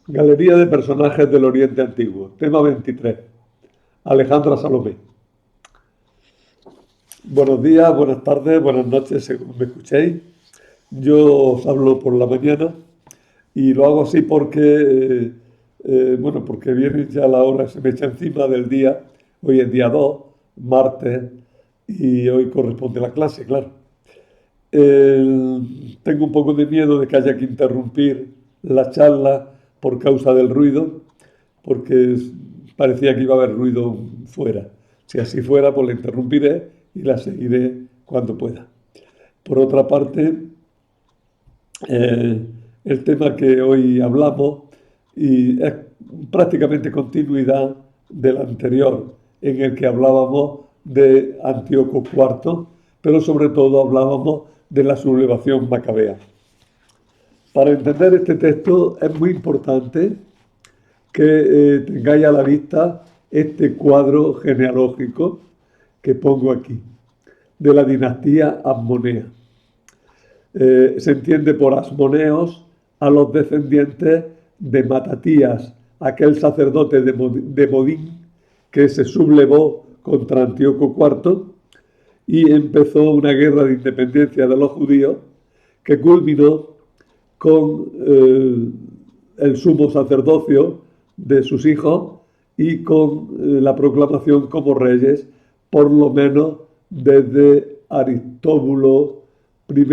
Galería de personajes del Oriente Antiguo. Tema 23. Alejandra Salomé. Buenos días, buenas tardes, buenas noches, según me escuchéis. Yo os hablo por la mañana y lo hago así porque viene ya la hora, se me echa encima del día. Hoy es día 2, martes, y hoy corresponde la clase, claro. Tengo un poco de miedo de que haya que interrumpir la charla por causa del ruido, porque parecía que iba a haber ruido fuera. Si así fuera, pues la interrumpiré y la seguiré cuando pueda. Por otra parte, el tema que hoy hablamos y es prácticamente continuidad del anterior, en el que hablábamos de Antíoco IV, pero sobre todo hablábamos de la sublevación macabea. Para entender este texto es muy importante que tengáis a la vista este cuadro genealógico que pongo aquí, de la dinastía Asmonea. Se entiende por asmoneos a los descendientes de Matatías, aquel sacerdote de Modín que se sublevó contra Antíoco IV y empezó una guerra de independencia de los judíos que culminó con el sumo sacerdocio de sus hijos y con la proclamación como reyes, por lo menos desde Aristóbulo I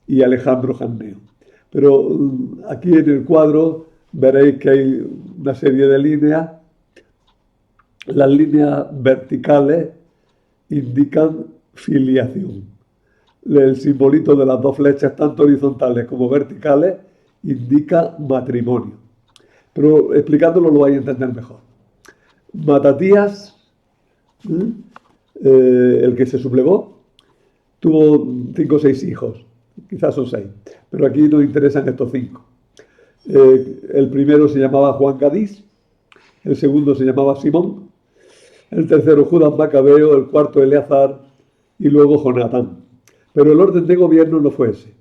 y Alejandro Janneo. Pero aquí en el cuadro veréis que hay una serie de líneas. Las líneas verticales indican filiación. El simbolito de las dos flechas, tanto horizontales como verticales, indica matrimonio. Pero explicándolo lo vais a entender mejor. Matatías, el que se sublevó, tuvo 5 o 6 hijos, quizás son 6, pero aquí nos interesan estos 5. El primero se llamaba Juan Gadís, el segundo se llamaba Simón, el tercero Judas Macabeo, el cuarto Eleazar y luego Jonatán. Pero el orden de gobierno no fue ese.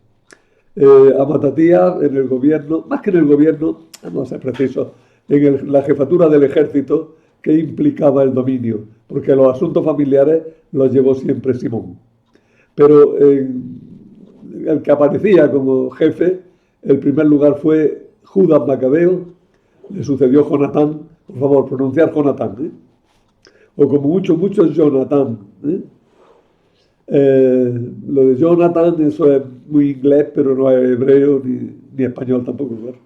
A Matatías en el gobierno, más que en el gobierno, vamos a ser precisos, en la jefatura del ejército que implicaba el dominio, porque los asuntos familiares los llevó siempre Simón. Pero el que aparecía como jefe, el primer lugar fue Judas Macabeo, le sucedió Jonatán, por favor, pronunciar Jonatán, o como mucho Jonatán. Lo de Jonathan, eso es muy inglés, pero no es hebreo ni español tampoco, claro.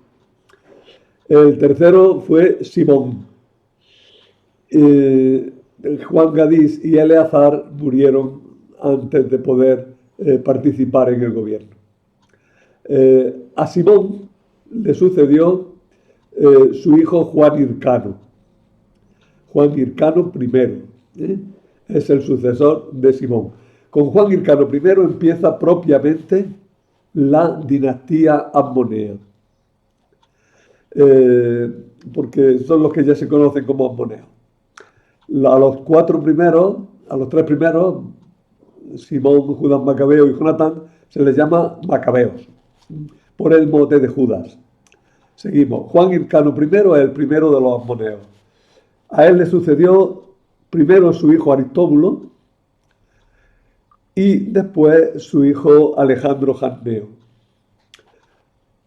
El tercero fue Simón. Juan Gadís y Eleazar murieron antes de poder participar en el gobierno. A Simón le sucedió su hijo Juan Hircano. Juan Hircano I es el sucesor de Simón. Con Juan Hircano I empieza propiamente la dinastía Asmonea, porque son los que ya se conocen como asmoneos. A los 3 primeros, Simón, Judas Macabeo y Jonatán, se les llama macabeos, por el mote de Judas. Seguimos. Juan Hircano I es el primero de los asmoneos. A él le sucedió primero su hijo Aristóbulo y después su hijo Alejandro Janneo.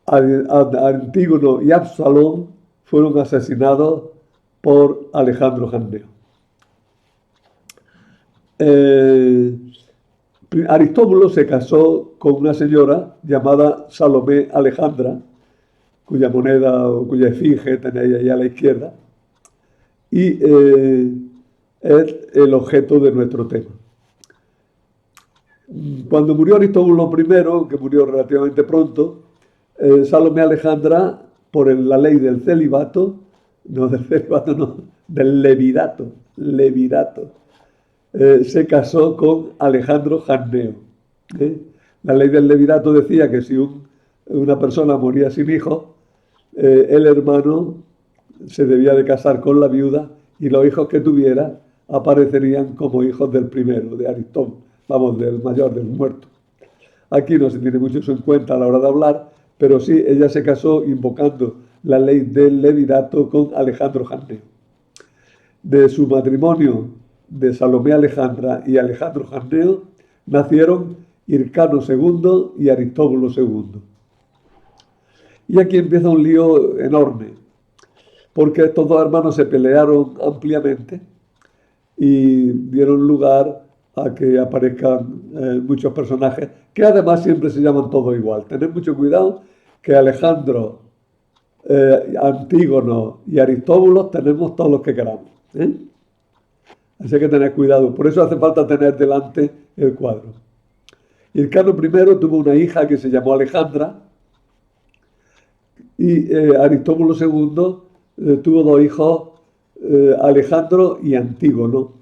Antígono y Absalón fueron asesinados por Alejandro Janneo. Aristóbulo se casó con una señora llamada Salomé Alejandra, cuya moneda o cuya efigie tenéis ahí a la izquierda, y es el objeto de nuestro tema. Cuando murió Aristóbulo I, que murió relativamente pronto, Salomé Alejandra, por la ley del celibato, del levirato, se casó con Alejandro Janneo. La ley del levirato decía que si una persona moría sin hijos, el hermano se debía de casar con la viuda y los hijos que tuviera aparecerían como hijos del primero, de Aristóbulo, del mayor, del muerto. Aquí no se tiene mucho eso en cuenta a la hora de hablar, pero sí, ella se casó invocando la ley del levirato con Alejandro Jarneo. De su matrimonio de Salomé Alejandra y Alejandro Jarneo nacieron Hircano II y Aristóbulo II. Y aquí empieza un lío enorme, porque estos dos hermanos se pelearon ampliamente y dieron lugar a que aparezcan muchos personajes que además siempre se llaman todos igual. Tened mucho cuidado que Alejandro, Antígono y Aristóbulo tenemos todos los que queramos. Así que tened cuidado. Por eso hace falta tener delante el cuadro. Hircano I tuvo una hija que se llamó Alejandra y Aristóbulo II tuvo dos hijos, Alejandro y Antígono.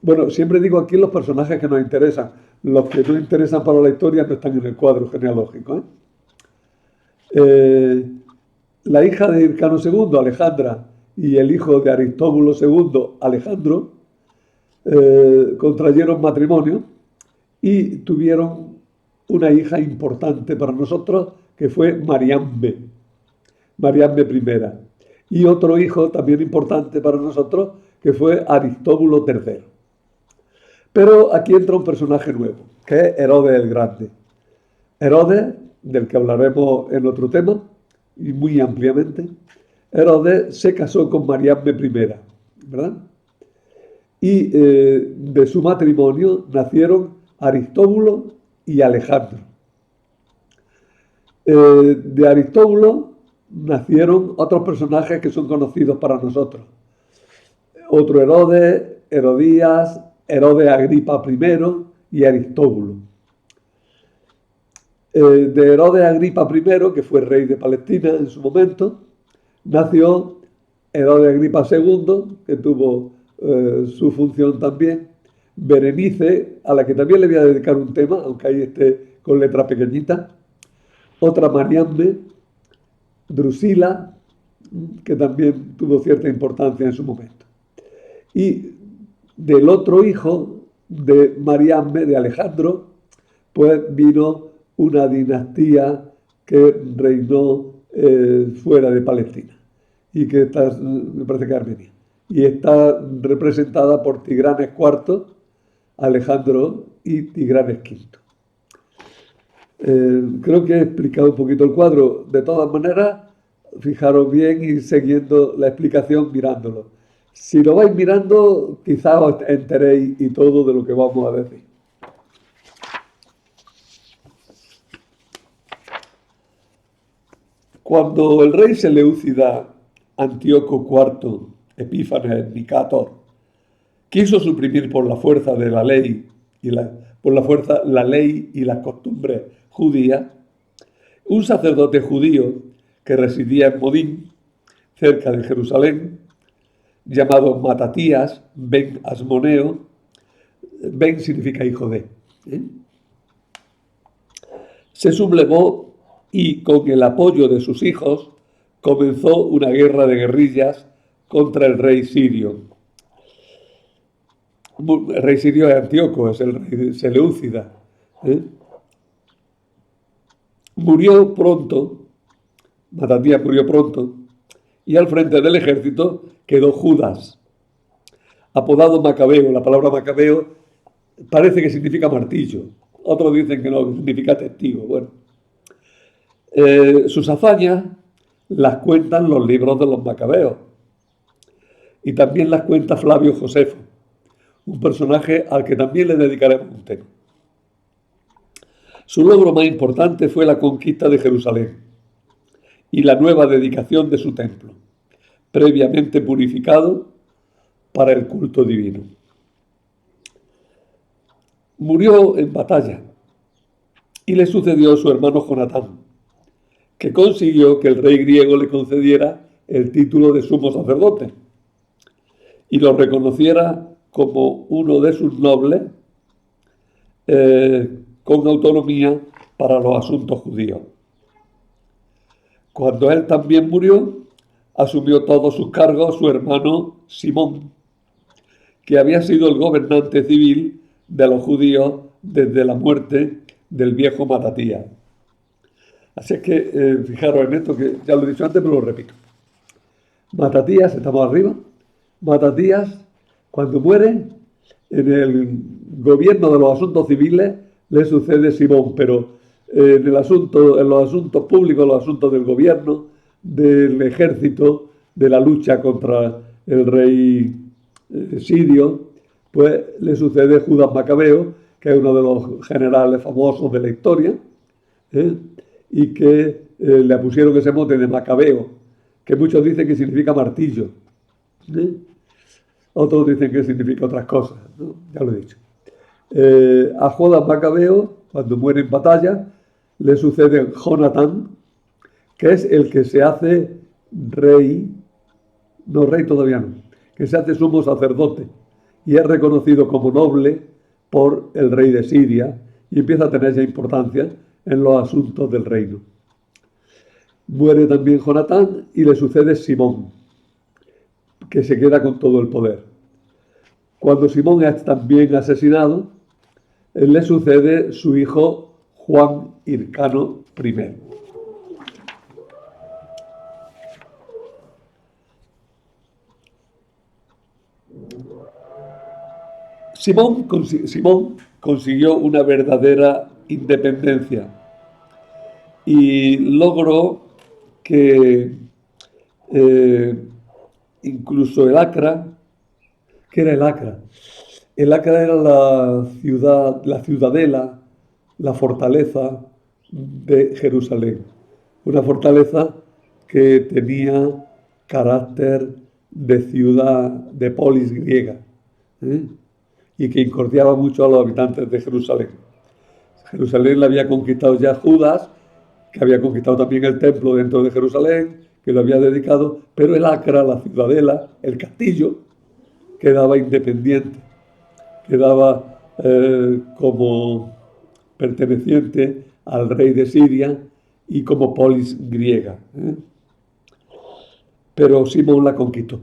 Bueno, siempre digo aquí los personajes que nos interesan. Los que no interesan para la historia no están en el cuadro genealógico. La hija de Hircano II, Alejandra, y el hijo de Aristóbulo II, Alejandro, contrayeron matrimonio y tuvieron una hija importante para nosotros que fue Mariambe I. Y otro hijo también importante para nosotros que fue Aristóbulo III. Pero aquí entra un personaje nuevo, que es Herodes el Grande. Herodes, del que hablaremos en otro tema, y muy ampliamente, Herodes se casó con Mariambe I, ¿verdad? Y de su matrimonio nacieron Aristóbulo y Alejandro. De Aristóbulo nacieron otros personajes que son conocidos para nosotros. Otro Herodes, Herodías, Herodes Agripa I y Aristóbulo. De Herodes Agripa I, que fue rey de Palestina en su momento, nació Herodes Agripa II, que tuvo su función también, Berenice, a la que también le voy a dedicar un tema, aunque ahí esté con letra pequeñita, otra Mariambe, Drusila, que también tuvo cierta importancia en su momento. Y del otro hijo de Mariambe, de Alejandro, pues vino una dinastía que reinó fuera de Palestina y que está, me parece que Armenia, y está representada por Tigranes IV, Alejandro y Tigranes V. Creo que he explicado un poquito el cuadro. De todas maneras, fijaros bien y siguiendo la explicación mirándolo. Si lo vais mirando, quizás os enteréis y todo de lo que vamos a decir. Cuando el rey seleucida Antíoco IV Epífanes Nicátor quiso suprimir por la fuerza de la ley la ley y las costumbres judías, un sacerdote judío que residía en Modín, cerca de Jerusalén, llamado Matatías ben Asmoneo, ben significa hijo de, se sublevó y con el apoyo de sus hijos comenzó una guerra de guerrillas contra el rey sirio. El rey sirio es Antíoco, es el rey seleucida. Murió pronto, Matatías murió pronto, y al frente del ejército quedó Judas, apodado Macabeo. La palabra Macabeo parece que significa martillo, otros dicen que no, que significa testigo. Bueno, sus hazañas las cuentan los libros de los Macabeos y también las cuenta Flavio Josefo, un personaje al que también le dedicaremos un tema. Su logro más importante fue la conquista de Jerusalén y la nueva dedicación de su templo, previamente purificado para el culto divino. Murió en batalla y le sucedió su hermano Jonatán, que consiguió que el rey griego le concediera el título de sumo sacerdote y lo reconociera como uno de sus nobles con autonomía para los asuntos judíos. Cuando él también murió, asumió todos sus cargos su hermano Simón, que había sido el gobernante civil de los judíos desde la muerte del viejo Matatías. Así es que fijaros en esto, que ya lo he dicho antes, pero lo repito. Matatías, estamos arriba. Matatías, cuando muere, en el gobierno de los asuntos civiles le sucede Simón, pero en los asuntos públicos, los asuntos del gobierno, del ejército, de la lucha contra el rey sirio, pues le sucede Judas Macabeo, que es uno de los generales famosos de la historia, ¿eh? Y que le pusieron ese mote de Macabeo, que muchos dicen que significa martillo, ¿eh? Otros dicen que significa otras cosas, ¿no? Ya lo he dicho. A Judas Macabeo, cuando muere en batalla, le sucede Jonatán, que es el que se hace rey, no rey todavía no, que se hace sumo sacerdote y es reconocido como noble por el rey de Siria y empieza a tener ya importancia en los asuntos del reino. Muere también Jonatán y le sucede Simón, que se queda con todo el poder. Cuando Simón es también asesinado, le sucede su hijo Juan Hircano I. Simón consiguió una verdadera independencia y logró que incluso el Acra, ¿qué era el Acra? El Acra era la ciudad, la ciudadela, la fortaleza de Jerusalén. Una fortaleza que tenía carácter de ciudad, de polis griega, ¿eh? Y que incordiaba mucho a los habitantes de Jerusalén. Jerusalén la había conquistado ya Judas, que había conquistado también el templo dentro de Jerusalén, que lo había dedicado, pero el Acra, la ciudadela, el castillo, quedaba independiente, quedaba como perteneciente al rey de Siria y como polis griega, ¿eh? Pero Simón la conquistó,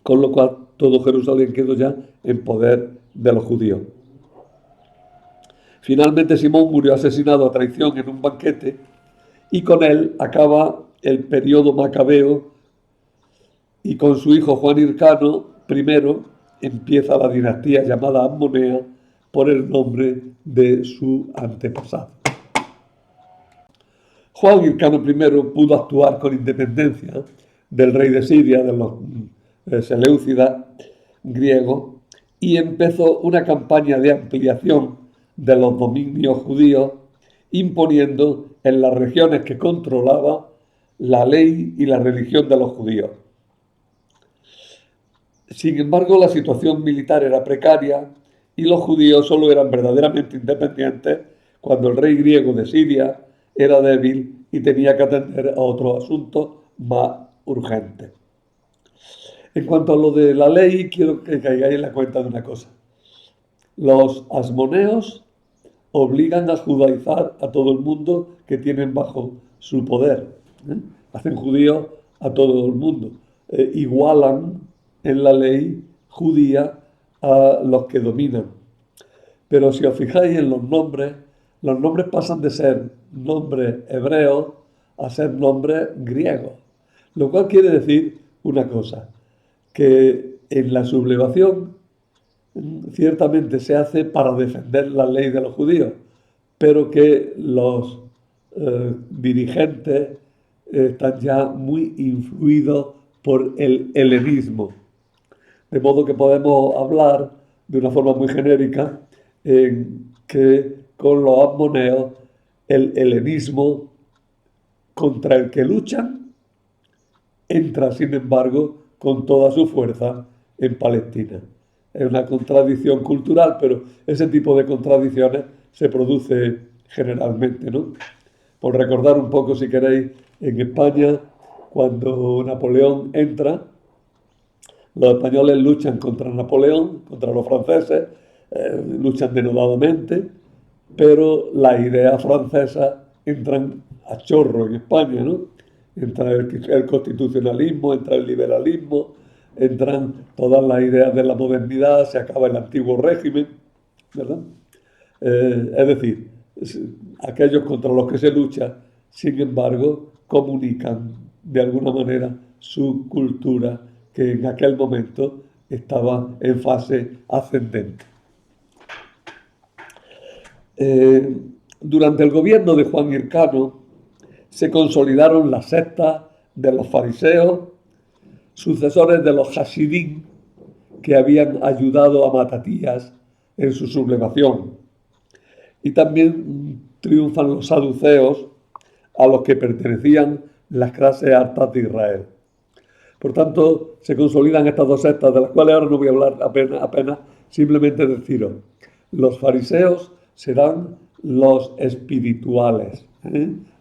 con lo cual todo Jerusalén quedó ya en poder de los judíos. Finalmente Simón murió asesinado a traición en un banquete y con él acaba el periodo macabeo y con su hijo Juan Hircano I empieza la dinastía llamada Ammonea por el nombre de su antepasado. Juan Hircano I pudo actuar con independencia del rey de Siria, de los seleucidas griegos, y empezó una campaña de ampliación de los dominios judíos, imponiendo en las regiones que controlaba la ley y la religión de los judíos. Sin embargo, la situación militar era precaria y los judíos solo eran verdaderamente independientes cuando el rey griego de Siria era débil y tenía que atender a otros asuntos más urgentes. En cuanto a lo de la ley, quiero que caigáis en la cuenta de una cosa. Los asmoneos obligan a judaizar a todo el mundo que tienen bajo su poder, ¿eh? Hacen judíos a todo el mundo. Igualan en la ley judía a los que dominan. Pero si os fijáis en los nombres pasan de ser nombres hebreos a ser nombres griegos. Lo cual quiere decir una cosa, que en la sublevación ciertamente se hace para defender la ley de los judíos, pero que los dirigentes están ya muy influidos por el helenismo. De modo que podemos hablar de una forma muy genérica en que con los asmoneos el helenismo contra el que luchan entra, sin embargo, con toda su fuerza en Palestina. Es una contradicción cultural, pero ese tipo de contradicciones se produce generalmente, ¿no? Por recordar un poco, si queréis, en España, cuando Napoleón entra, los españoles luchan contra Napoleón, contra los franceses, luchan denodadamente, pero las ideas francesas entran a chorro en España, ¿no? Entra el constitucionalismo, entra el liberalismo, entran todas las ideas de la modernidad, se acaba el antiguo régimen, ¿verdad? Es decir, aquellos contra los que se lucha, sin embargo, comunican de alguna manera su cultura que en aquel momento estaba en fase ascendente. Durante el gobierno de Juan Hircano se consolidaron las sectas de los fariseos, sucesores de los Hasidín, que habían ayudado a Matatías en su sublevación. Y también triunfan los saduceos, a los que pertenecían las clases altas de Israel. Por tanto, se consolidan estas dos sectas, de las cuales ahora no voy a hablar apenas, simplemente deciros, los fariseos serán los espirituales,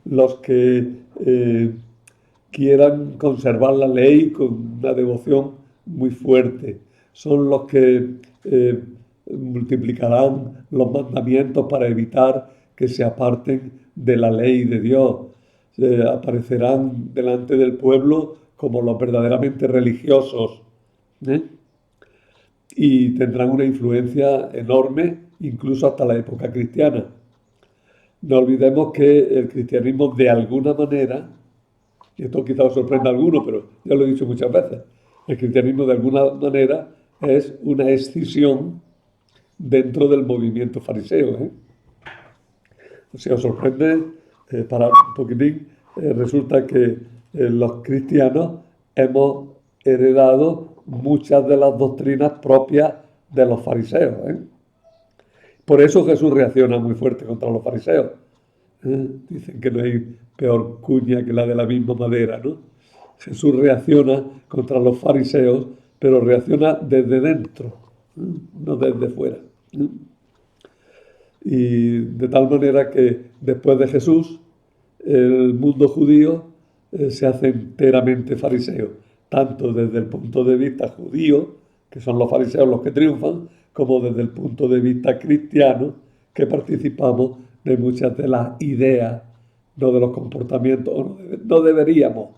los que quieran conservar la ley con una devoción muy fuerte. Son los que multiplicarán los mandamientos para evitar que se aparten de la ley de Dios. Aparecerán delante del pueblo como los verdaderamente religiosos, y tendrán una influencia enorme incluso hasta la época cristiana. No olvidemos que el cristianismo, de alguna manera, y esto quizá os sorprenda a alguno, pero ya lo he dicho muchas veces, el cristianismo de alguna manera es una escisión dentro del movimiento fariseo. Si os sorprende, para un poquitín, resulta que los cristianos hemos heredado muchas de las doctrinas propias de los fariseos. Por eso Jesús reacciona muy fuerte contra los fariseos. Dicen que no hay peor cuña que la de la misma madera, ¿no? Jesús reacciona contra los fariseos, pero reacciona desde dentro, no desde fuera. Y de tal manera que después de Jesús, el mundo judío se hace enteramente fariseo, tanto desde el punto de vista judío, que son los fariseos los que triunfan, como desde el punto de vista cristiano, que participamos de muchas de las ideas, no de los comportamientos, o no deberíamos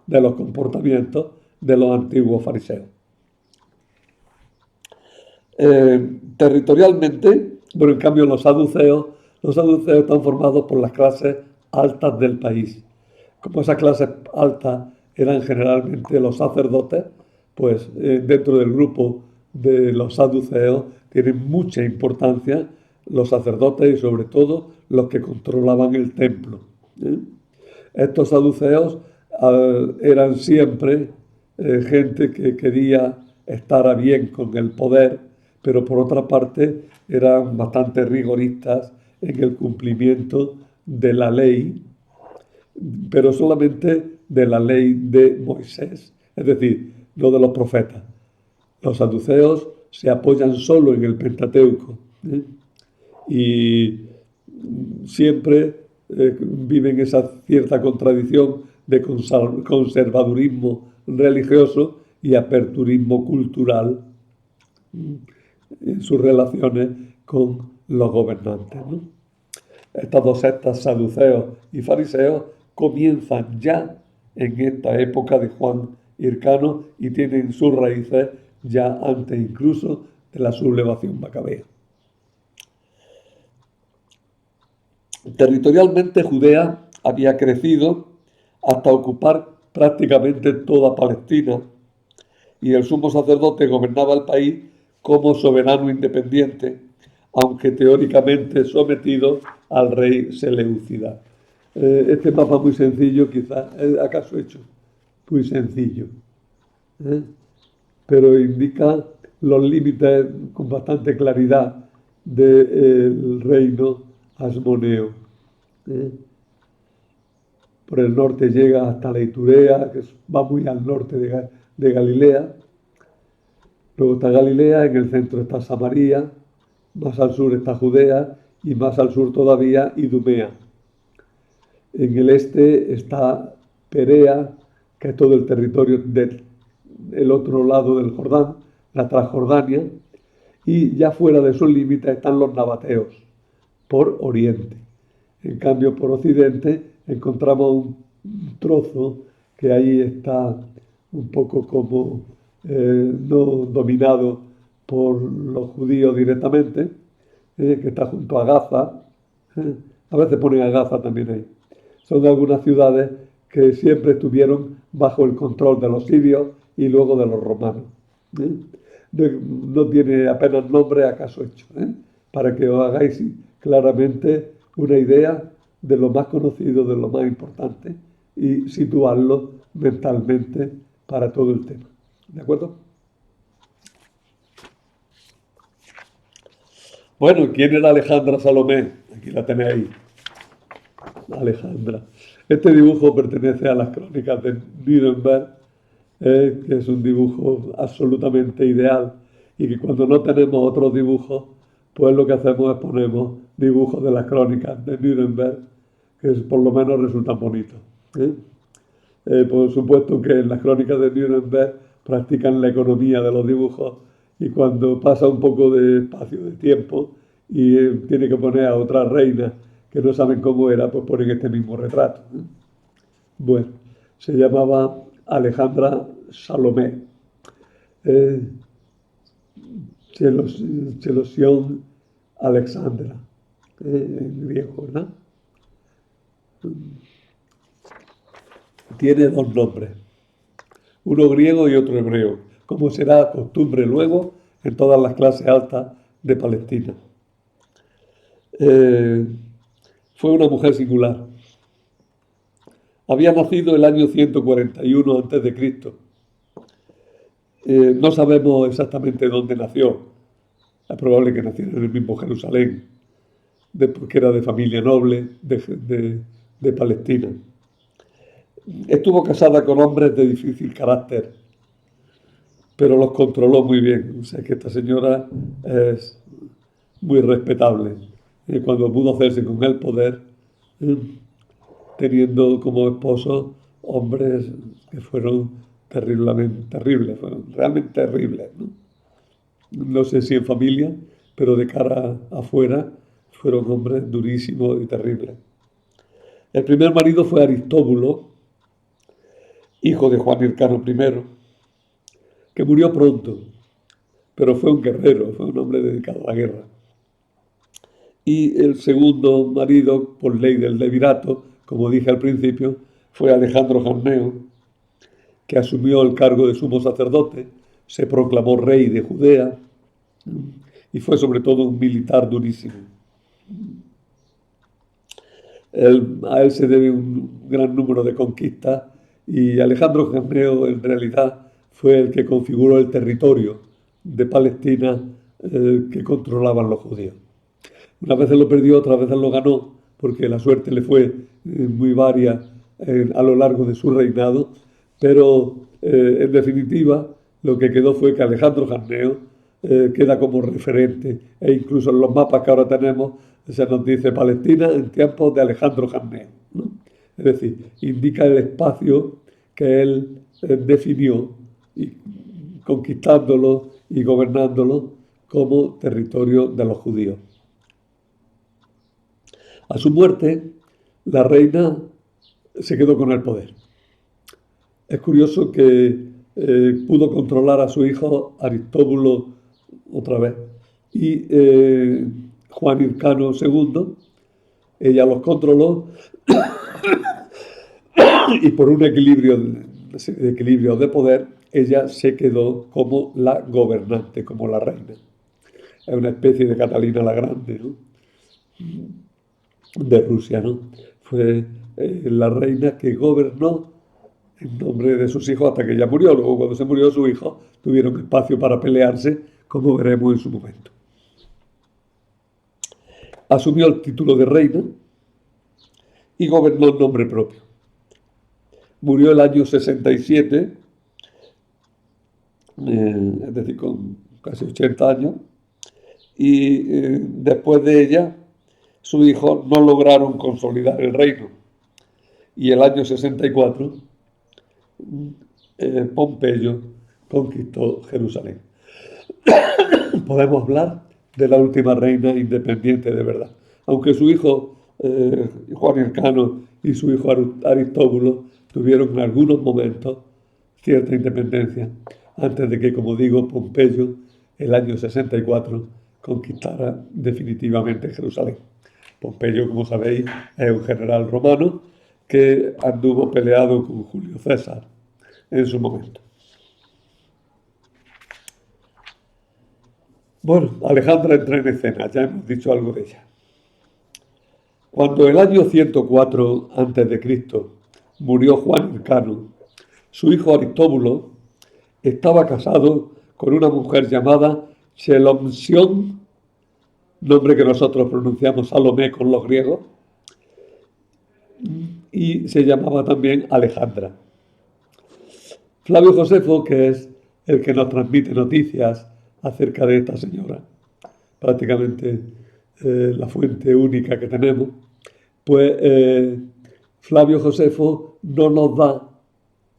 de los comportamientos de los antiguos fariseos. Territorialmente, bueno, en cambio los saduceos están formados por las clases altas del país. Como esas clases altas eran generalmente los sacerdotes, pues dentro del grupo de los saduceos tienen mucha importancia los sacerdotes y sobre todo los que controlaban el templo. Estos saduceos eran siempre gente que quería estar a bien con el poder, pero por otra parte eran bastante rigoristas en el cumplimiento de la ley, pero solamente de la ley de Moisés, es decir, no de los profetas. Los saduceos se apoyan solo en el Pentateuco y siempre viven esa cierta contradicción de conservadurismo religioso y aperturismo cultural en sus relaciones con los gobernantes, ¿no? Estas dos sectas, saduceos y fariseos, comienzan ya en esta época de Juan Hircano y tienen sus raíces ya antes incluso de la sublevación macabea. Territorialmente, Judea había crecido hasta ocupar prácticamente toda Palestina y el sumo sacerdote gobernaba el país como soberano independiente, aunque teóricamente sometido al rey Seleucida. Este mapa muy sencillo, quizás, acaso hecho muy sencillo, pero indica los límites con bastante claridad del reino asmoneo. Por el norte llega hasta la Iturea, que va muy al norte de Galilea. Luego está Galilea, en el centro está Samaria, más al sur está Judea y más al sur todavía Idumea. En el este está Perea, que es todo el territorio del otro lado del Jordán, la Transjordania, y ya fuera de esos límites están los nabateos, por oriente. En cambio, por occidente encontramos un trozo que ahí está un poco como no dominado por los judíos directamente, que está junto a Gaza, A veces ponen a Gaza también ahí. Son algunas ciudades que siempre estuvieron bajo el control de los sirios y luego de los romanos. ¿eh? No tiene apenas nombre acaso hecho, para que os hagáis claramente una idea de lo más conocido, de lo más importante y situarlo mentalmente para todo el tema. ¿De acuerdo? Bueno, ¿quién era Alejandra Salomé? Aquí la tenéis, Alejandra. Este dibujo pertenece a las crónicas de Nuremberg, que es un dibujo absolutamente ideal y que cuando no tenemos otros dibujos, pues lo que hacemos es ponemos dibujos de las crónicas de Nuremberg, que por lo menos resultan bonitos. ¿eh? Por supuesto que en las crónicas de Nuremberg practican la economía de los dibujos y cuando pasa un poco de espacio, de tiempo, y tiene que poner a otra reina que no saben cómo era, pues ponen este mismo retrato. Bueno, se llamaba Alejandra Salomé. Chelosión Alexandra, en griego, ¿verdad? Tiene dos nombres, uno griego y otro hebreo, como será costumbre luego en todas las clases altas de Palestina. Fue una mujer singular. Había nacido el año 141 a.C. No sabemos exactamente dónde nació. Es probable que naciera en el mismo Jerusalén, porque era de familia noble de Palestina. Estuvo casada con hombres de difícil carácter, pero los controló muy bien. O sea que esta señora es muy respetable. Cuando pudo hacerse con el poder, teniendo como esposos hombres que fueron terribles, fueron realmente terribles. No sé si en familia, pero de cara afuera fueron hombres durísimos y terribles. El primer marido fue Aristóbulo, hijo de Juan Hircano I, que murió pronto, pero fue un guerrero, fue un hombre dedicado a la guerra. Y el segundo marido, por ley del levirato, como dije al principio, fue Alejandro Jarneo, que asumió el cargo de sumo sacerdote, se proclamó rey de Judea y fue sobre todo un militar durísimo. A él se debe un gran número de conquistas y Alejandro Jarneo en realidad fue el que configuró el territorio de Palestina que controlaban los judíos. Unas veces lo perdió, otras veces lo ganó, porque la suerte le fue muy varia a lo largo de su reinado, pero en definitiva lo que quedó fue que Alejandro Jarneo queda como referente, e incluso en los mapas que ahora tenemos se nos dice Palestina en tiempos de Alejandro Jarneo, ¿no? Es decir, indica el espacio que él definió, y conquistándolo y gobernándolo como territorio de los judíos. A su muerte, la reina se quedó con el poder. Es curioso que pudo controlar a su hijo Aristóbulo otra vez y Juan Hircano II. Ella los controló y por un equilibrio de poder, ella se quedó como la gobernante, como la reina. Es una especie de Catalina la Grande, ¿no? De Rusia, ¿no? Fue la reina que gobernó en nombre de sus hijos hasta que ella murió. Luego, cuando se murió su hijo, tuvieron espacio para pelearse, como veremos en su momento. Asumió el título de reina y gobernó en nombre propio. Murió el año 67, es decir, con casi 80 años, y después de ella, sus hijos no lograron consolidar el reino. Y el año 64, Pompeyo conquistó Jerusalén. Podemos hablar de la última reina independiente de verdad. Aunque su hijo Juan Hircano y su hijo Aristóbulo tuvieron en algunos momentos cierta independencia, antes de que, como digo, Pompeyo, el año 64, conquistara definitivamente Jerusalén. Pompeyo, como sabéis, es un general romano que anduvo peleado con Julio César en su momento. Bueno, Alejandra entra en escena, ya hemos dicho algo de ella. Cuando el año 104 a.C. murió Juan Hircano, su hijo Aristóbulo estaba casado con una mujer llamada Chelomsión, nombre que nosotros pronunciamos Salomé con los griegos, y se llamaba también Alejandra. Flavio Josefo, que es el que nos transmite noticias acerca de esta señora, prácticamente la fuente única que tenemos, pues Flavio Josefo no nos da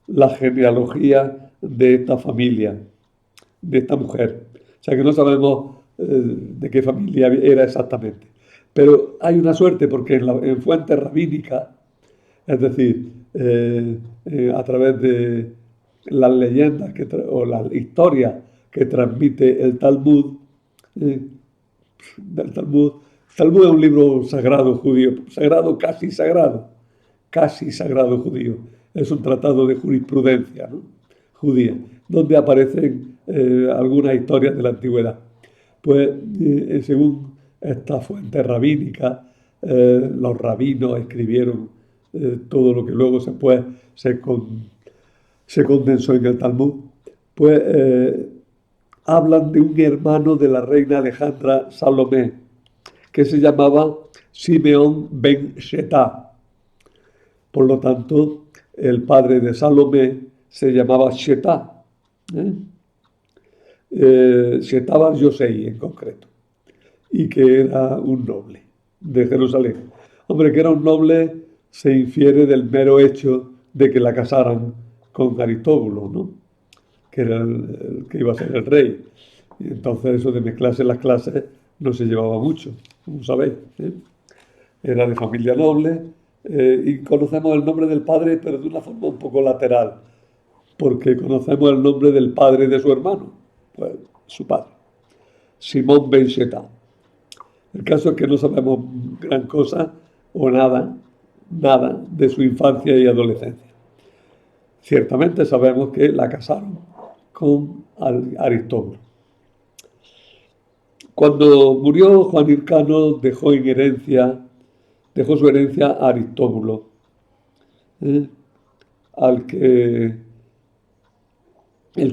la genealogía de esta familia, de esta mujer. O sea que no sabemos de qué familia era exactamente. Pero hay una suerte porque en fuentes rabínicas, es decir, a través de las leyendas o las historias que transmite el Talmud, del Talmud. El Talmud es un libro sagrado judío, casi sagrado judío. Es un tratado de jurisprudencia, ¿no?, judía, donde aparecen algunas historias de la antigüedad. Pues según esta fuente rabínica, los rabinos escribieron todo lo que luego se condensó en el Talmud, pues hablan de un hermano de la reina Alejandra Salomé, que se llamaba Simeón ben Shetá. Por lo tanto, el padre de Salomé se llamaba Shetá, Shetá bar Yosei en concreto, y que era un noble de Jerusalén. Hombre, que era un noble se infiere del mero hecho de que la casaran con Aristóbulo, ¿no?, que era el que iba a ser el rey. Y entonces eso de mezclarse las clases no se llevaba mucho, como sabéis, ¿eh? Era de familia noble, y conocemos el nombre del padre, pero de una forma un poco lateral, porque conocemos el nombre del padre de su hermano, pues su padre, Simón ben Shetá. El caso es que no sabemos gran cosa o nada de su infancia y adolescencia. Ciertamente sabemos que la casaron con Aristóbulo. Cuando murió Juan Hircano dejó su herencia a Aristóbulo, el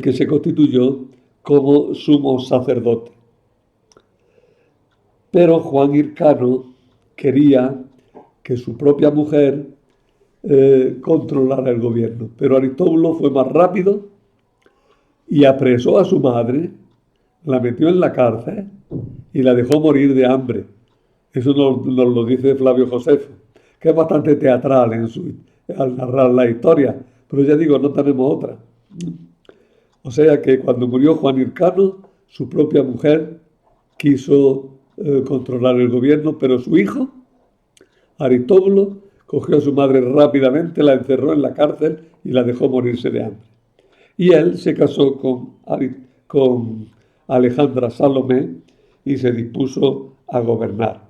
que se constituyó como sumo sacerdote. Pero Juan Hircano quería que su propia mujer controlara el gobierno. Pero Aristóbulo fue más rápido y apresó a su madre, la metió en la cárcel y la dejó morir de hambre. Eso nos lo dice Flavio Josefo, que es bastante teatral al narrar la historia, pero ya digo, no tenemos otra. O sea que cuando murió Juan Hircano, su propia mujer quiso controlar el gobierno, pero su hijo, Aristóbulo, cogió a su madre rápidamente, la encerró en la cárcel y la dejó morirse de hambre. Y él se casó con Alejandra Salomé y se dispuso a gobernar.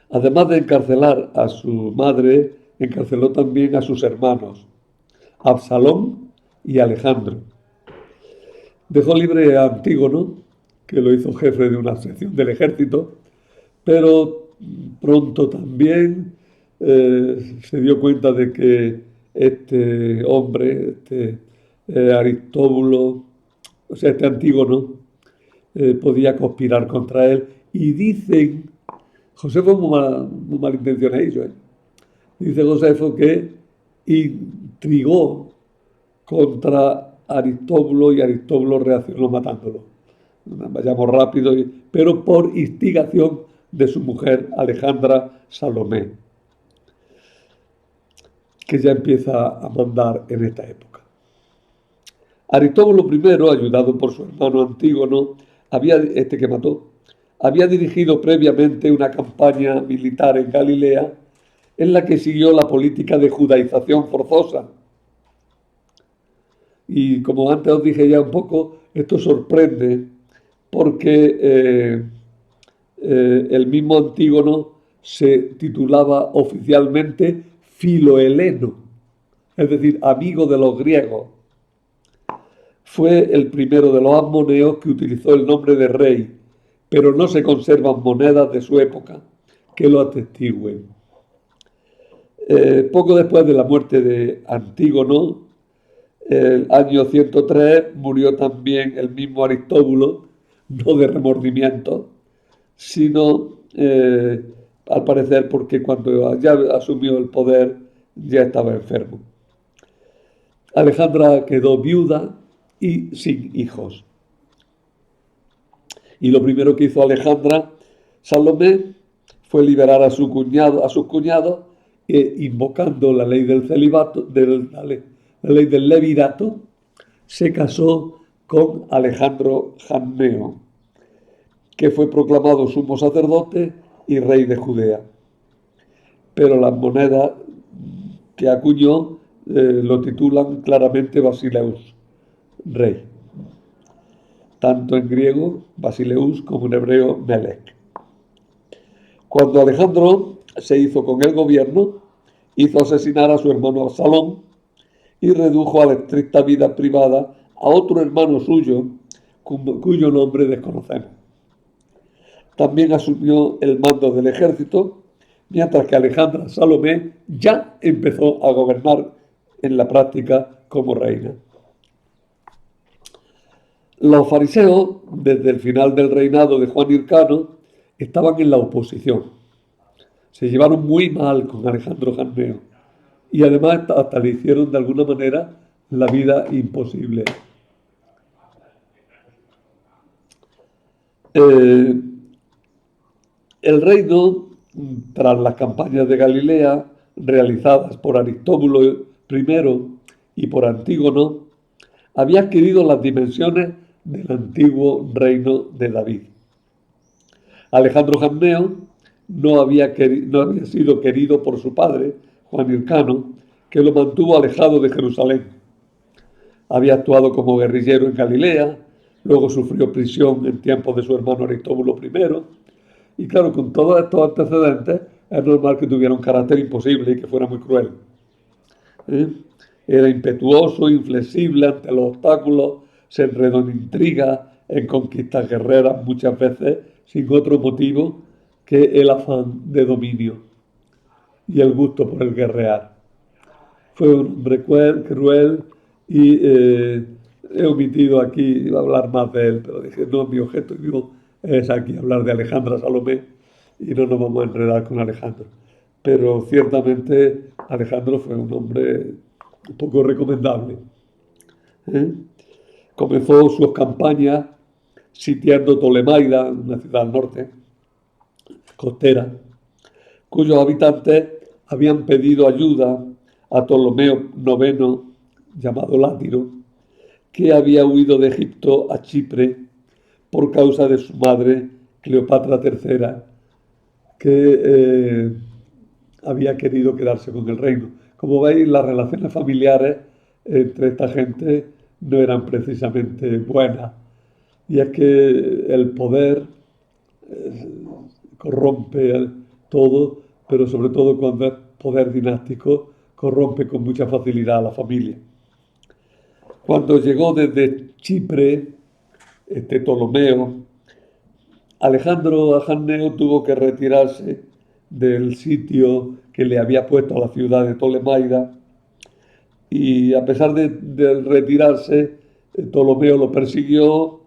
Además de encarcelar a su madre, encarceló también a sus hermanos, Absalón y Alejandro. Dejó libre a Antígono, que lo hizo jefe de una sección del ejército, pero pronto también se dio cuenta de que este hombre, Aristóbulo, o sea, este Antígono, podía conspirar contra él. Y dicen, Josefo es muy malintencionado, dice Josefo que intrigó contra Aristóbulo y Aristóbulo reaccionó matándolo. Vayamos rápido, pero por instigación de su mujer Alejandra Salomé, que ya empieza a mandar en esta época. Aristóbulo I, ayudado por su hermano Antígono, que mató, había dirigido previamente una campaña militar en Galilea en la que siguió la política de judaización forzosa. Y como antes os dije ya un poco, esto sorprende porque el mismo Antígono se titulaba oficialmente Filoheleno, es decir, amigo de los griegos. Fue el primero de los asmoneos que utilizó el nombre de rey, pero no se conservan monedas de su época que lo atestiguen. Poco después de la muerte de Antígono, el año 103, murió también el mismo Aristóbulo, no de remordimiento, sino al parecer porque cuando ya asumió el poder ya estaba enfermo. Alejandra quedó viuda y sin hijos. Y lo primero que hizo Alejandra Salomé fue liberar a sus cuñados, invocando la ley del celibato, la ley del levirato, se casó con Alejandro Janneo, que fue proclamado sumo sacerdote y rey de Judea. Pero las monedas que acuñó lo titulan claramente Basileus, rey. Tanto en griego, Basileus, como en hebreo, Melech. Cuando Alejandro se hizo con el gobierno, hizo asesinar a su hermano Absalón y redujo a la estricta vida privada a otro hermano suyo, cuyo nombre desconocemos. También asumió el mando del ejército, mientras que Alejandra Salomé ya empezó a gobernar en la práctica como reina. Los fariseos, desde el final del reinado de Juan Hircano, estaban en la oposición. Se llevaron muy mal con Alejandro Janneo y además hasta le hicieron de alguna manera la vida imposible. El reino, tras las campañas de Galilea realizadas por Aristóbulo I y por Antígono, había adquirido las dimensiones del antiguo reino de David. Alejandro Janneo no había sido querido por su padre, Juan Hircano, que lo mantuvo alejado de Jerusalén. Había actuado como guerrillero en Galilea, luego sufrió prisión en tiempos de su hermano Aristóbulo I, y claro, con todos estos antecedentes, es normal que tuviera un carácter imposible y que fuera muy cruel. Era impetuoso, inflexible ante los obstáculos, se enredó en intrigas, en conquistas guerreras, muchas veces sin otro motivo que el afán de dominio y el gusto por el guerrear. Fue un hombre cruel y he omitido aquí hablar más de él, pero dije, no, mi objetivo es aquí hablar de Alejandra Salomé y no nos vamos a enredar con Alejandro. Pero ciertamente Alejandro fue un hombre poco recomendable. Comenzó sus campañas sitiando Tolemaida, una ciudad al norte, costera, cuyos habitantes habían pedido ayuda a Ptolomeo IX, llamado Látiro, que había huido de Egipto a Chipre por causa de su madre, Cleopatra III, que había querido quedarse con el reino. Como veis, las relaciones familiares entre esta gente no eran precisamente buenas. Y es que el poder corrompe todo, pero sobre todo cuando es poder dinástico, corrompe con mucha facilidad a la familia. Cuando llegó desde Chipre, Ptolomeo, Alejandro Janneo tuvo que retirarse del sitio que le había puesto a la ciudad de Tolemaida, y a pesar de retirarse, Ptolomeo lo persiguió,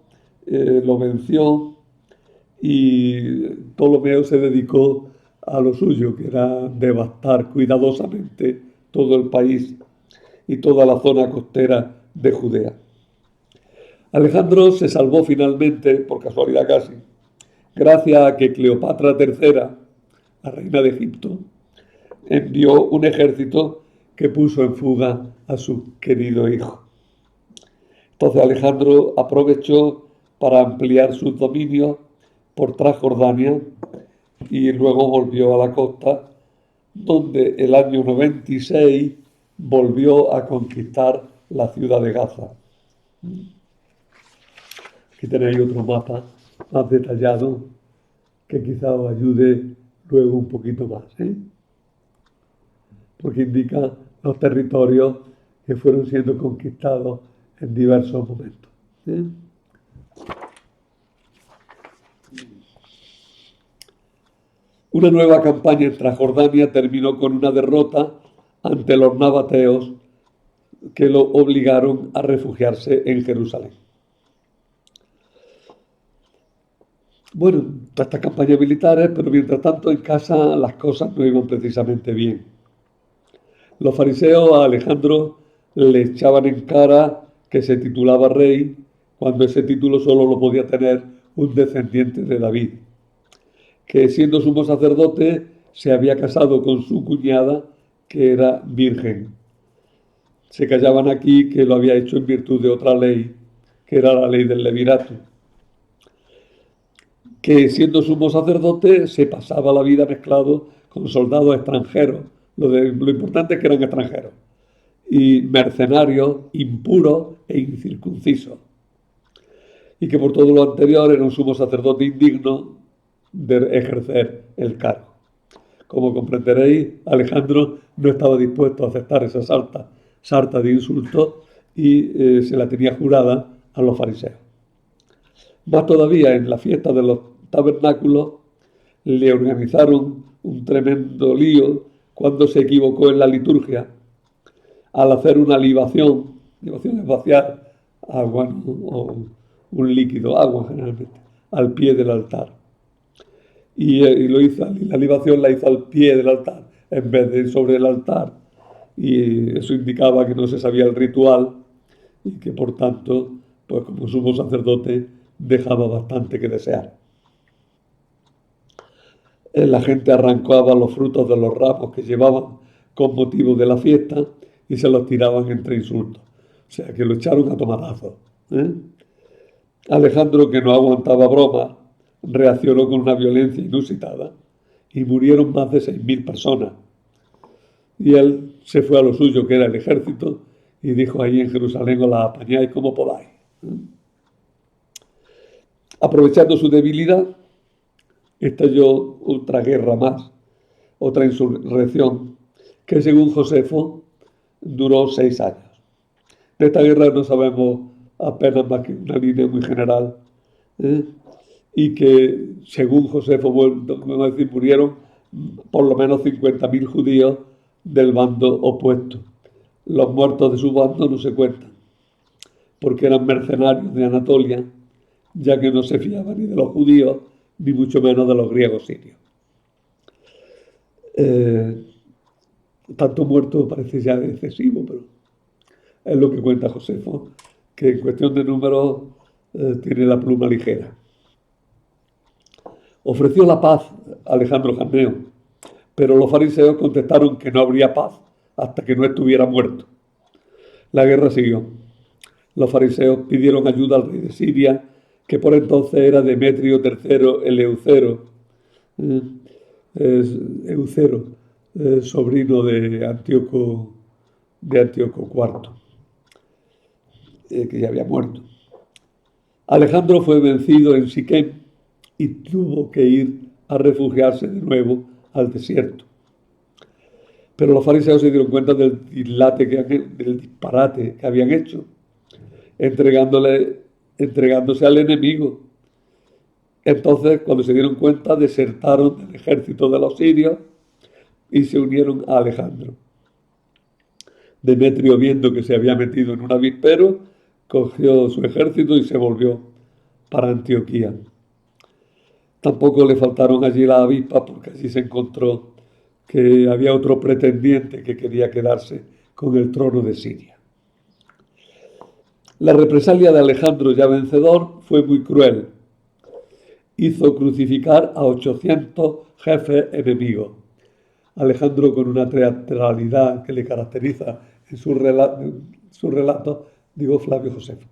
lo venció, y Ptolomeo se dedicó a lo suyo, que era devastar cuidadosamente todo el país y toda la zona costera de Judea. Alejandro se salvó finalmente, por casualidad casi, gracias a que Cleopatra III, la reina de Egipto, envió un ejército que puso en fuga a su querido hijo. Entonces Alejandro aprovechó para ampliar sus dominios por Transjordania y luego volvió a la costa, donde el año 96 volvió a conquistar la ciudad de Gaza. Aquí tenéis otro mapa más detallado que quizá os ayude luego un poquito más, ¿eh? Porque indica los territorios que fueron siendo conquistados en diversos momentos, ¿eh? Una nueva campaña en Transjordania terminó con una derrota ante los nabateos que lo obligaron a refugiarse en Jerusalén. Bueno, todas estas campañas militares, pero mientras tanto en casa las cosas no iban precisamente bien. Los fariseos a Alejandro le echaban en cara que se titulaba rey, cuando ese título solo lo podía tener un descendiente de David, que siendo sumo sacerdote se había casado con su cuñada, que era virgen. Se callaban aquí que lo había hecho en virtud de otra ley, que era la ley del levirato, que siendo sumo sacerdote se pasaba la vida mezclado con soldados extranjeros. Lo importante es que eran extranjeros, y mercenarios, impuros e incircuncisos, y que por todo lo anterior era un sumo sacerdote indigno de ejercer el cargo. Como comprenderéis, Alejandro no estaba dispuesto a aceptar esa sarta de insultos y se la tenía jurada a los fariseos. Más todavía, en la fiesta de los tabernáculos le organizaron un tremendo lío cuando se equivocó en la liturgia al hacer una libación. Libación es vaciar agua, ¿no? O un líquido, agua generalmente, al pie del altar. Y lo hizo, la libación la hizo al pie del altar en vez de sobre el altar. Y eso indicaba que no se sabía el ritual y que por tanto, pues como sumo sacerdote, dejaba bastante que desear. La gente arrancaba los frutos de los ramos que llevaban con motivo de la fiesta y se los tiraban entre insultos. O sea que lo echaron a tomatazos, ¿eh? Alejandro, que no aguantaba broma, reaccionó con una violencia inusitada y murieron más de 6.000 personas. Y él se fue a lo suyo, que era el ejército, y dijo: ahí en Jerusalén os la apañáis como podáis. Aprovechando su debilidad, estalló otra guerra más, otra insurrección, que según Josefo duró 6 años. De esta guerra no sabemos apenas más que una línea muy general, ¿eh? Y que según Josefo, vamos a decir, murieron por lo menos 50.000 judíos del bando opuesto. Los muertos de su bando no se cuentan, porque eran mercenarios de Anatolia, ya que no se fiaban ni de los judíos, ni mucho menos de los griegos sirios. Tanto muerto parece ya excesivo, pero es lo que cuenta Josefo, que en cuestión de números tiene la pluma ligera. Ofreció la paz a Alejandro Janeo, pero los fariseos contestaron que no habría paz hasta que no estuviera muerto. La guerra siguió. Los fariseos pidieron ayuda al rey de Siria, que por entonces era Demetrio III el Eucero, sobrino de Antíoco IV, que ya había muerto. Alejandro fue vencido en Siquem y tuvo que ir a refugiarse de nuevo al desierto. Pero los fariseos se dieron cuenta del disparate que habían hecho, entregándose al enemigo. Entonces, cuando se dieron cuenta, desertaron del ejército de los sirios y se unieron a Alejandro. Demetrio, viendo que se había metido en un avispero, cogió su ejército y se volvió para Antioquía. Tampoco le faltaron allí las avispas, porque allí se encontró que había otro pretendiente que quería quedarse con el trono de Siria. La represalia de Alejandro, ya vencedor, fue muy cruel. Hizo crucificar a 800 jefes enemigos. Alejandro, con una teatralidad que le caracteriza en su relato, digo Flavio Josefo.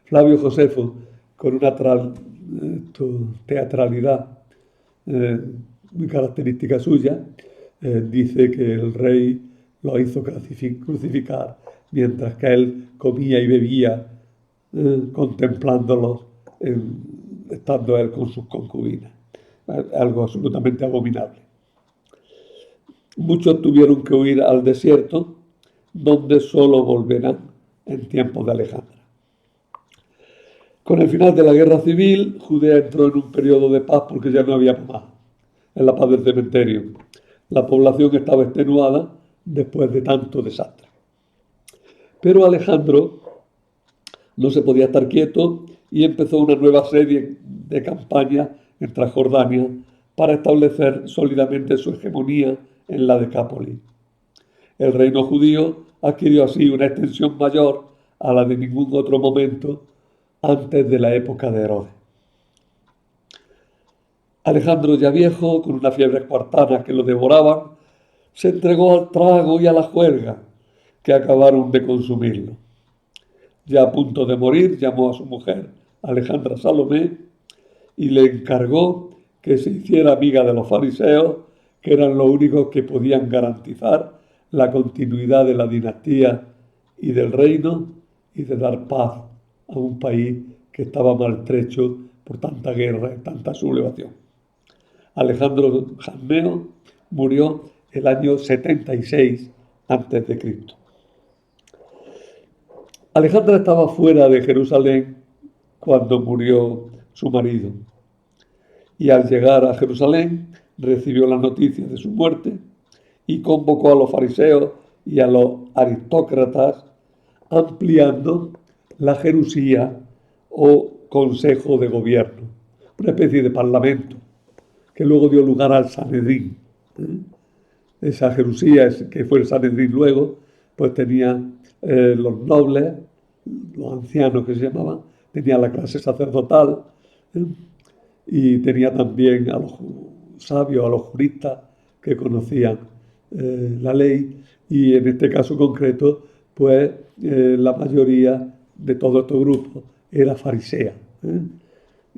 Flavio Josefo, con una teatralidad muy característica suya, dice que el rey lo hizo crucificar mientras que él comía y bebía, contemplándolos, estando él con sus concubinas. algo absolutamente abominable. Muchos tuvieron que huir al desierto, donde solo volverán en tiempos de Alejandra. Con el final de la guerra civil, Judea entró en un periodo de paz porque ya no había más, en la paz del cementerio. La población estaba extenuada después de tanto desastre. Pero Alejandro no se podía estar quieto y empezó una nueva serie de campañas en Transjordania para establecer sólidamente su hegemonía en la Decápolis. El reino judío adquirió así una extensión mayor a la de ningún otro momento antes de la época de Herodes. Alejandro, ya viejo, con una fiebre espartana que lo devoraban, se entregó al trago y a la juerga, que acabaron de consumirlo. Ya a punto de morir, llamó a su mujer, Alejandra Salomé, y le encargó que se hiciera amiga de los fariseos, que eran los únicos que podían garantizar la continuidad de la dinastía y del reino y de dar paz a un país que estaba maltrecho por tanta guerra y tanta sublevación. Alejandro Janneo murió el año 76 a.C. Alejandra estaba fuera de Jerusalén cuando murió su marido, y al llegar a Jerusalén recibió la noticia de su muerte y convocó a los fariseos y a los aristócratas, ampliando la jerusía o consejo de gobierno, una especie de parlamento que luego dio lugar al Sanedrín. Esa jerusía, que fue el Sanedrín luego, pues tenía los nobles, los ancianos que se llamaban, tenía la clase sacerdotal, y tenía también a los sabios, a los juristas que conocían la ley, y en este caso concreto, pues la mayoría de todos estos grupos era farisea.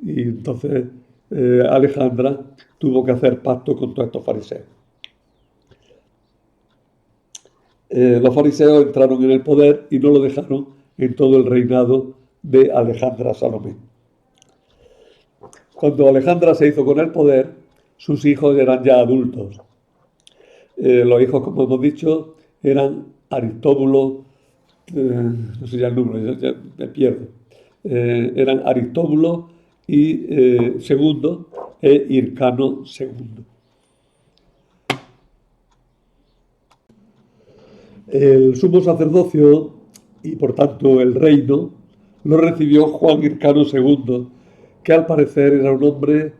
Y entonces Alejandra tuvo que hacer pacto con todos estos fariseos. Los fariseos entraron en el poder y no lo dejaron en todo el reinado de Alejandra Salomé. Cuando Alejandra se hizo con el poder, sus hijos eran ya adultos. Los hijos, como hemos dicho, eran Aristóbulo, no sé ya el número, ya me pierdo. Eran Aristóbulo y segundo e Hircano segundo. El sumo sacerdocio y por tanto el reino lo recibió Juan Hircano II, que al parecer era un hombre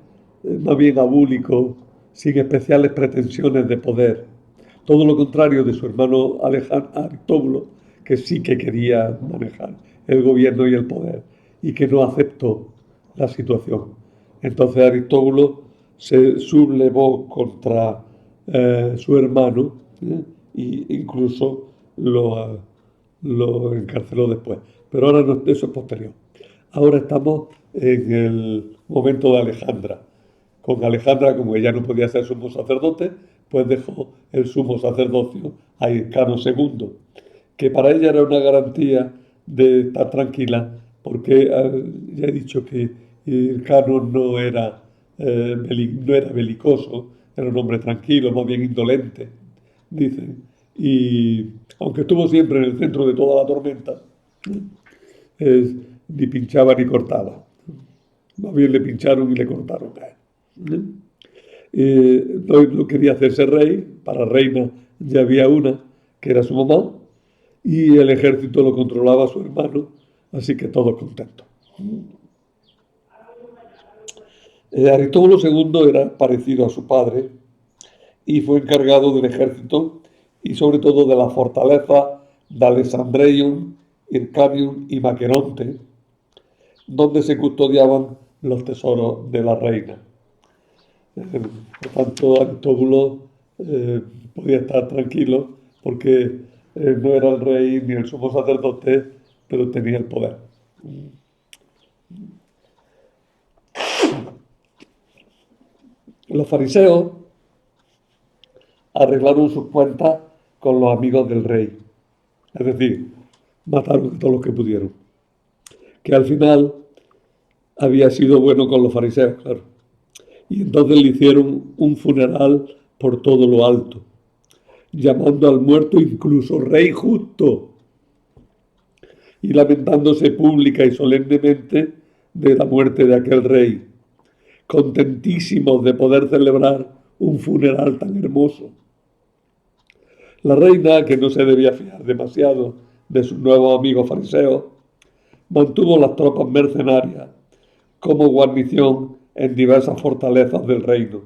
más bien abúlico, sin especiales pretensiones de poder. Todo lo contrario de su hermano Aristóbulo, que sí que quería manejar el gobierno y el poder y que no aceptó la situación. Entonces Aristóbulo se sublevó contra su hermano, e incluso lo encarceló después. Pero ahora no, eso es posterior. Ahora estamos en el momento de Alejandra. Con Alejandra, como ella no podía ser sumo sacerdote, pues dejó el sumo sacerdocio a Hircano II, que para ella era una garantía de estar tranquila, porque ya he dicho que Hircano no era belicoso, era un hombre tranquilo, más bien indolente, dicen. Y aunque estuvo siempre en el centro de toda la tormenta, ni pinchaba ni cortaba. Más bien le pincharon y le cortaron a él. No quería hacerse rey, para reina ya había una, que era su mamá, y el ejército lo controlaba su hermano, así que todos contentos. Aristóbulo II era parecido a su padre y fue encargado del ejército y sobre todo de la fortaleza de Alexandreium, Hircanium y Maqueronte, donde se custodiaban los tesoros de la reina. Por tanto, Aristóbulo podía estar tranquilo porque no era el rey ni el sumo sacerdote, pero tenía el poder. Los fariseos arreglaron sus cuentas con los amigos del rey, es decir, mataron a todos los que pudieron, que al final había sido bueno con los fariseos, claro. y entonces le hicieron un funeral por todo lo alto, llamando al muerto incluso rey justo y lamentándose pública y solemnemente de la muerte de aquel rey, contentísimos de poder celebrar un funeral tan hermoso. La reina, que no se debía fiar demasiado de sus nuevos amigos fariseos, mantuvo las tropas mercenarias como guarnición en diversas fortalezas del reino.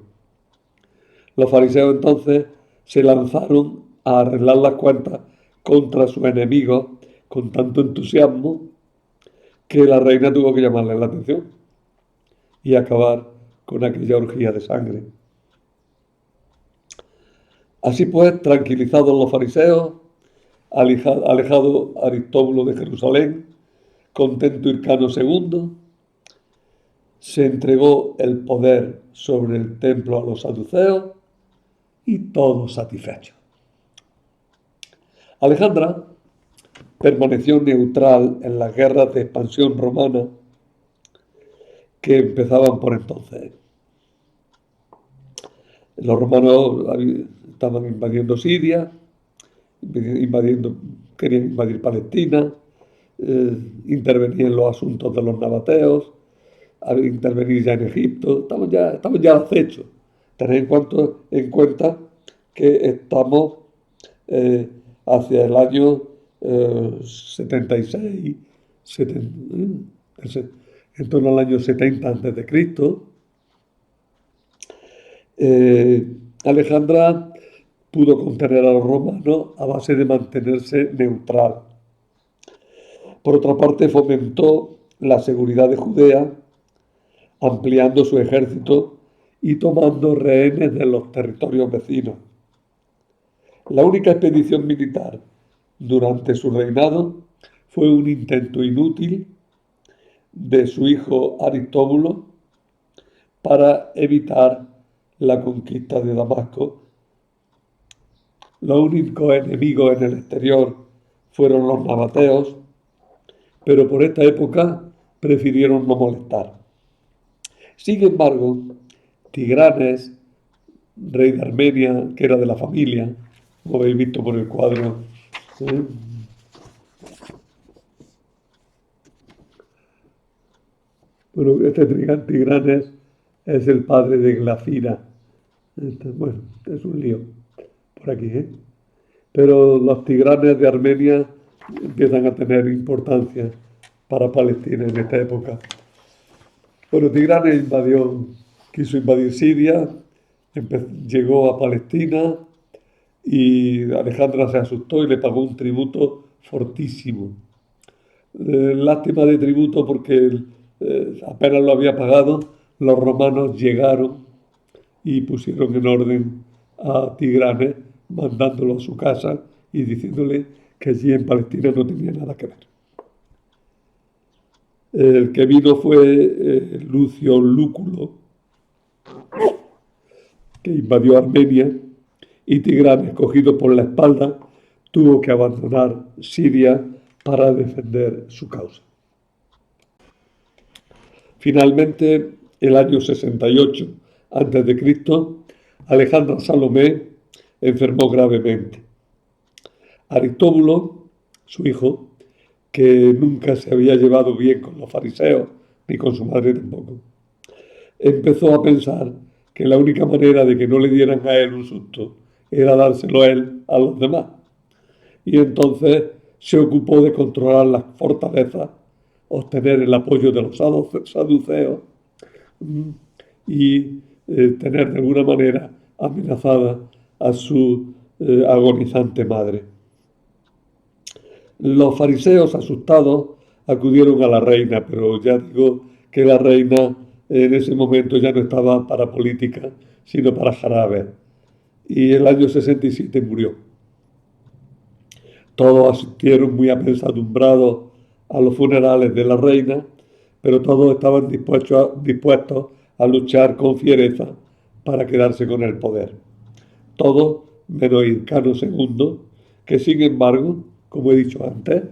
Los fariseos entonces se lanzaron a arreglar las cuentas contra sus enemigos con tanto entusiasmo que la reina tuvo que llamarles la atención y acabar con aquella orgía de sangre. Así pues, tranquilizados los fariseos, alejado Aristóbulo de Jerusalén, contento Hircano II, se entregó el poder sobre el templo a los saduceos y todos satisfechos. Alejandra permaneció neutral en las guerras de expansión romana que empezaban por entonces. Los romanos estaban invadiendo Siria, querían invadir Palestina, intervenir en los asuntos de los nabateos, intervenir ya en Egipto, estamos ya al acecho. Tened en cuenta que estamos hacia el año 76, en torno al año 70 a.C. Alejandra pudo contener a los romanos a base de mantenerse neutral. Por otra parte, fomentó la seguridad de Judea, ampliando su ejército y tomando rehenes de los territorios vecinos. La única expedición militar durante su reinado fue un intento inútil de su hijo Aristóbulo para evitar la conquista de Damasco. Los únicos enemigos en el exterior fueron los nabateos, pero por esta época prefirieron no molestar. Sin embargo, Tigranes, rey de Armenia, que era de la familia, como habéis visto por el cuadro, bueno, este Tigranes es el padre de Glafira. Bueno, es un lío por aquí, Pero los Tigranes de Armenia empiezan a tener importancia para Palestina en esta época. Bueno, Tigranes quiso invadir Siria, llegó a Palestina y Alejandra se asustó y le pagó un tributo fortísimo. Lástima de tributo porque apenas lo había pagado, los romanos llegaron y pusieron en orden a Tigranes, mandándolo a su casa y diciéndole que allí en Palestina no tenía nada que ver. El que vino fue Lucio Lúculo, que invadió Armenia, y Tigranes, cogido por la espalda, tuvo que abandonar Siria para defender su causa. Finalmente, el año 68 a.C., Alejandra Salomé enfermó gravemente. Aristóbulo, su hijo, que nunca se había llevado bien con los fariseos, ni con su madre tampoco, empezó a pensar que la única manera de que no le dieran a él un susto era dárselo a él a los demás. Y entonces se ocupó de controlar las fortalezas, obtener el apoyo de los saduceos y tener de alguna manera amenazada a su agonizante madre. Los fariseos, asustados, acudieron a la reina, pero ya digo que la reina en ese momento ya no estaba para política, sino para jarabe. Y el año 67 murió. Todos asistieron muy apesadumbrados a los funerales de la reina, pero todos estaban dispuestos a luchar con fiereza para quedarse con el poder. Todos menos Hircano II, que sin embargo, como he dicho antes,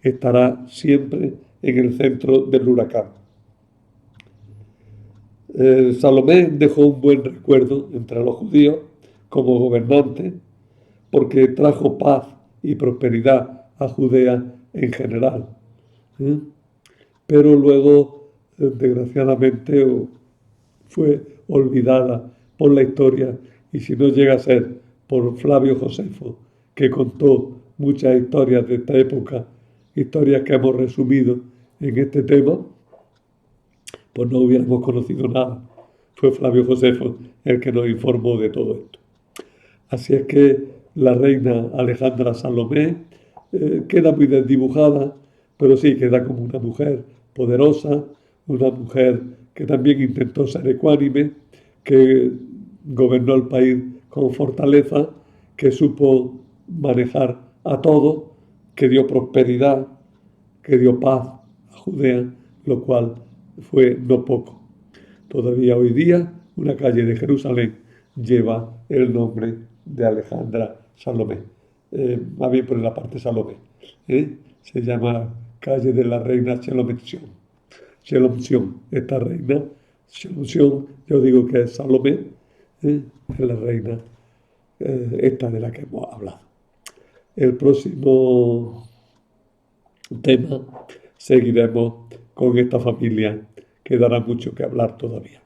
estará siempre en el centro del huracán. Salomé dejó un buen recuerdo entre los judíos como gobernante porque trajo paz y prosperidad a Judea en general. ¿eh? Pero luego, desgraciadamente, fue olvidada por la historia y si no llega a ser por Flavio Josefo, que contó muchas historias de esta época, historias que hemos resumido en este tema, pues no hubiéramos conocido nada. Fue Flavio Josefo el que nos informó de todo esto. Así es que la reina Alejandra Salomé queda muy desdibujada, pero sí queda como una mujer poderosa, una mujer que también intentó ser ecuánime, que gobernó el país con fortaleza, que supo manejar a todos, que dio prosperidad, que dio paz a Judea, lo cual fue no poco. Todavía hoy día una calle de Jerusalén lleva el nombre de Alejandra Salomé. Más bien por la parte Salomé. Se llama calle de la reina Shalomción. Shalomción, esta reina, Shalomción, yo digo que es Salomé, es la reina esta de la que hemos hablado. El próximo tema seguiremos con esta familia que dará mucho que hablar todavía.